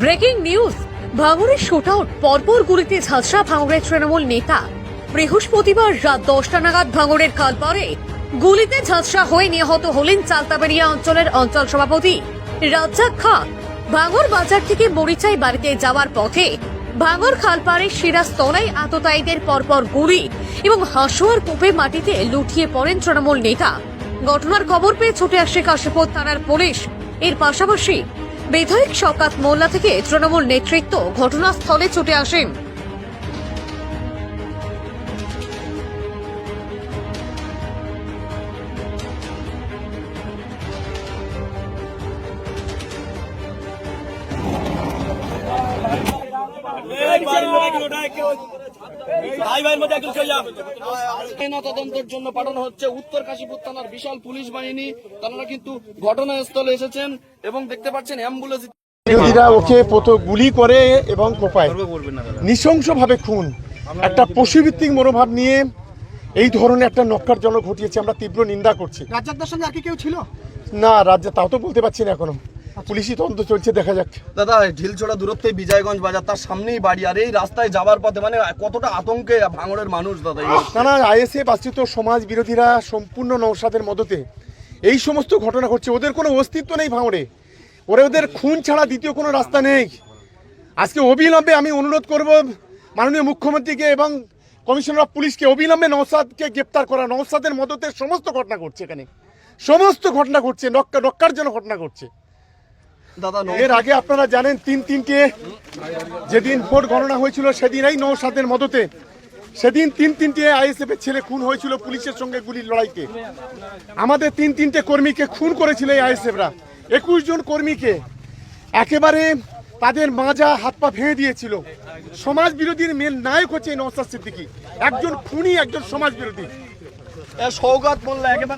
Breaking news, ভাঙড়ের shootout, পরপর গুলিতে ঝাঁঝরা ভাঙড়ের তৃণমূল নেতা। বৃহস্পতিবার রাত 10টা নাগাদ ভাঙড়ের খালপাড়ে গুলিতে ঝাঁঝরা হয়ে নিহত হলেন চালতাবেড়িয়া অঞ্চলের অঞ্চল সভাপতি রাজ্জাক খাঁ। ভাঙড় বাজার থেকে মরিচাই বাড়িতে যাওয়ার পথে ভাঙড় খালপাড়ে সিরাজতলায় আততায়ীদের পরপর গুলি এবং হাঁসুয়ার কোপে মাটিতে লুটিয়ে পড়েন তৃণমূল নেতা। ঘটনার খবর পেয়ে ছুটে আসে কাশীপুর থানার পুলিশ। এর পাশাপাশি বিধায়ক শওকত মোল্লা থেকে তৃণমূল নেতৃত্ব ঘটনাস্থলে ছুটে আসেন। তদন্তের জন্য পাঠানো হচ্ছে উত্তর কাশীপুর থানার বিশাল পুলিশ বাহিনী। তারা কিন্তু ঘটনাস্থলে এসেছেন এবং দেখতে পাচ্ছেন অ্যাম্বুলেন্স। বিরোধীরা ওকে গুলি করে এবং কোপায়, নৃশংসভাবে খুন। একটা পশুভিত্তিক মনোভাব নিয়ে এই ধরনের একটা নক্কারজনক ঘটিয়েছে, আমরা তীব্র নিন্দা করছি। রাজ্জাকদার সঙ্গে আর কি কেউ ছিল না, রাজ্যে তাও তো বলতে পারছি না এখনো, পুলিশি তদন্ত চলছে, দেখা যাক। দাদা, ঢিলছোড়া দূরত্বে বিজয়গঞ্জ বাজার, তার সামনেই বাড়ি, আর এই রাস্তায় যাবার পথে মানে কতটা আতঙ্কে ভাঙড়ের মানুষ দাদা। না, আইএসএফ আশ্রিত সমাজ বিরোধীরা সম্পূর্ণ নওশাদের মদতে এই সমস্ত ঘটনা ঘটছে। ওদের কোনো অস্তিত্ব নেই ভাঙড়ে, ওদের খুন ছাড়া দ্বিতীয় কোনো রাস্তা নেই। আজকে অবিলম্বে আমি অনুরোধ করব মাননীয় মুখ্যমন্ত্রীকে এবং কমিশনার অফ পুলিশকে অবিলম্বে নওশাদকে গ্রেপ্তার করা। নওশাদের মদতে সমস্ত ঘটনা ঘটছে, এখানে সমস্ত ঘটনা ঘটছে, নক্কার জন্য ঘটনা ঘটছে। দাদা, এর আগে আপনারা জানেন তিনটে যেদিন ভোট গণনা হয়েছিল সেদিন এই নওশাদের মদতে সেদিন তিনটে আইএসএফ এর ছেলে খুন হয়েছিল পুলিশের সঙ্গে গুলির লড়াইতে। আমাদের তিনটে কর্মীকে খুন করেছিল এই আইএসএফরা, 21 জন কর্মীকে একেবারে তাদের মাজা হাত পা ভেঙে দিয়েছিল। সমাজ বিরোধীর মেন নায়ক হচ্ছে নওশাদ সিদ্দিকী, একজন খুনি, একজন সমাজ বিরোধী। শওকত মোল্লা একেবারে